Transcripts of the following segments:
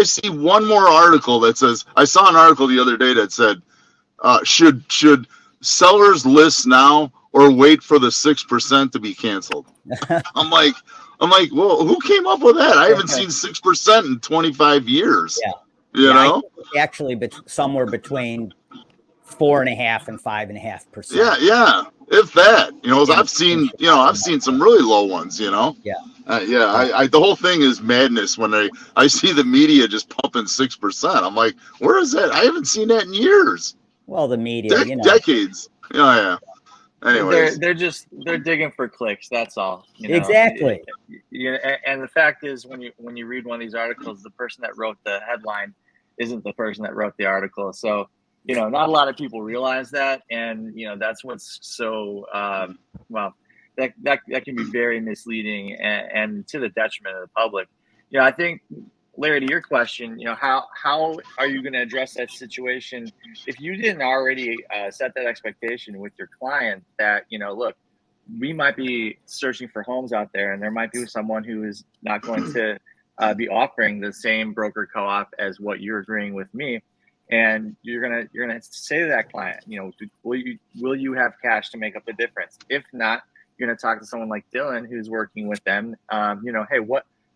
see one more article that says, I saw an article the other day that said, should sellers list now or wait for the 6% to be canceled? I'm like, well, who came up with that? I haven't seen 6% in 25 years. Yeah. You know? Actually, somewhere between 4.5% and 5.5%. Yeah. If that, I've seen some really low ones, Yeah. The whole thing is madness when I see the media just pumping 6%. I'm like, where is that? I haven't seen that in years. Well, the media, decades. Yeah. Anyways, they're digging for clicks. That's all. Exactly. And the fact is, when you read one of these articles, the person that wrote the headline isn't the person that wrote the article. So, not a lot of people realize that, and that's what's so that can be very misleading and to the detriment of the public. I think, Larry, to your question, how are you going to address that situation if you didn't already set that expectation with your client that, look, we might be searching for homes out there, and there might be someone who is not going to be offering the same broker co-op as what you're agreeing with me, and you're gonna say to that client, will you have cash to make up the difference? If not, you're gonna talk to someone like Dylan who's working with them. Hey,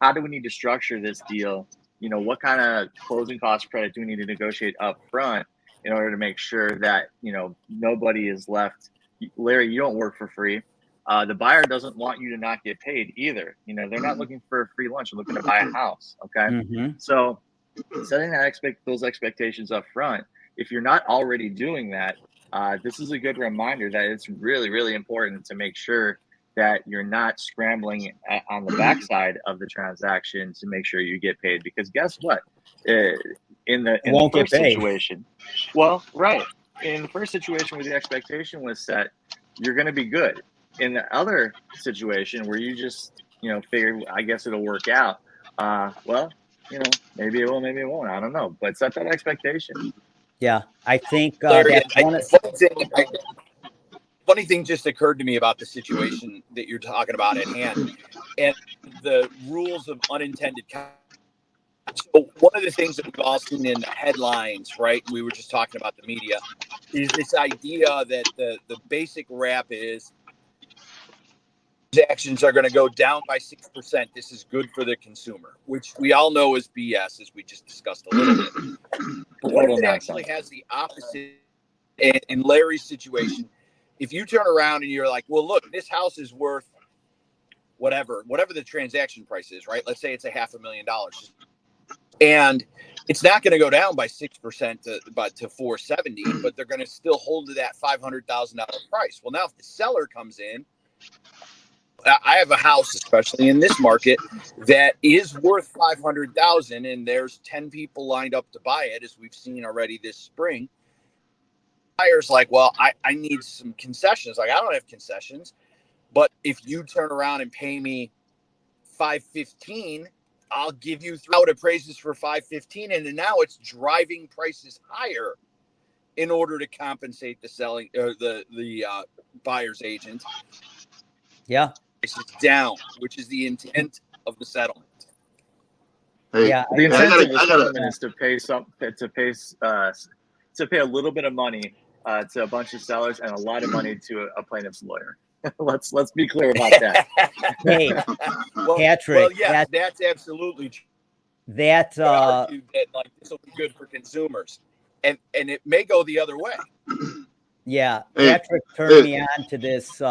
how do we need to structure this deal? What kind of closing cost credit do we need to negotiate up front in order to make sure that, nobody is left. Larry, you don't work for free. The buyer doesn't want you to not get paid either. They're not looking for a free lunch. They're looking to buy a house. Okay. Mm-hmm. So setting those expectations up front, if you're not already doing that, this is a good reminder that it's really, really important to make sure that you're not scrambling on the backside of the transaction to make sure you get paid. Because guess what? In the first situation, well, right. In the first situation where the expectation was set, you're going to be good. In the other situation where you just, figure, I guess it'll work out. Maybe it will, maybe it won't. I don't know. But set that expectation. Yeah, I think Larry, funny thing just occurred to me about the situation that you're talking about at hand and the rules of unintended consequences. So one of the things that we've all seen in the headlines, right? We were just talking about the media, is this idea that the basic rap is transactions are going to go down by 6%. This is good for the consumer, which we all know is BS, as we just discussed a little bit. But what if it actually has the opposite? In Larry's situation, if you turn around and you're like, well, look, this house is worth whatever the transaction price is, right? Let's say it's $500,000. And it's not going to go down by 6% to 470, but they're going to still hold to that $500,000 price. Well, now if the seller comes in, I have a house, especially in this market, that is worth $500,000, and there's 10 people lined up to buy it, as we've seen already this spring. Buyer's like, well, I need some concessions. Like, I don't have concessions, but if you turn around and pay me $515, I'll give you out appraises for $515, and now it's driving prices higher in order to compensate the selling or the buyer's agent. Yeah, prices down, which is the intent of the settlement. Hey, yeah, the intent of the settlement is to pay a little bit of money to a bunch of sellers and a lot of money to a plaintiff's lawyer. Let's be clear about that. Hey, Patrick. Well, yeah, that's absolutely true. That like this will be good for consumers, and it may go the other way. Yeah, Patrick turned me on to this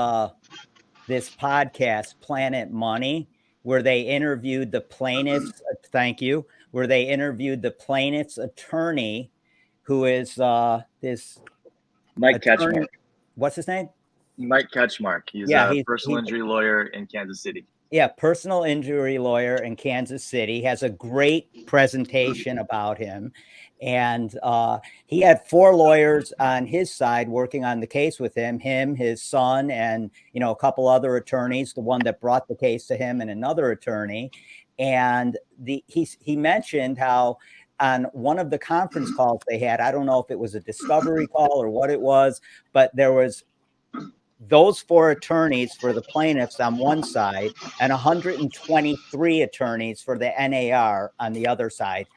this podcast, Planet Money, where they interviewed the plaintiff's. Thank you. Where they interviewed the plaintiff's attorney, who is this Mike Ketchmark. What's his name? Mike Ketchmark. He's a personal injury lawyer in Kansas City. Yeah, personal injury lawyer in Kansas City. Has a great presentation about him. And he had 4 lawyers on his side working on the case with him, his son, and, a couple other attorneys, the one that brought the case to him and another attorney. And he mentioned how on one of the conference calls they had, I don't know if it was a discovery call or what it was, but there was those 4 attorneys for the plaintiffs on one side and 123 attorneys for the NAR on the other side.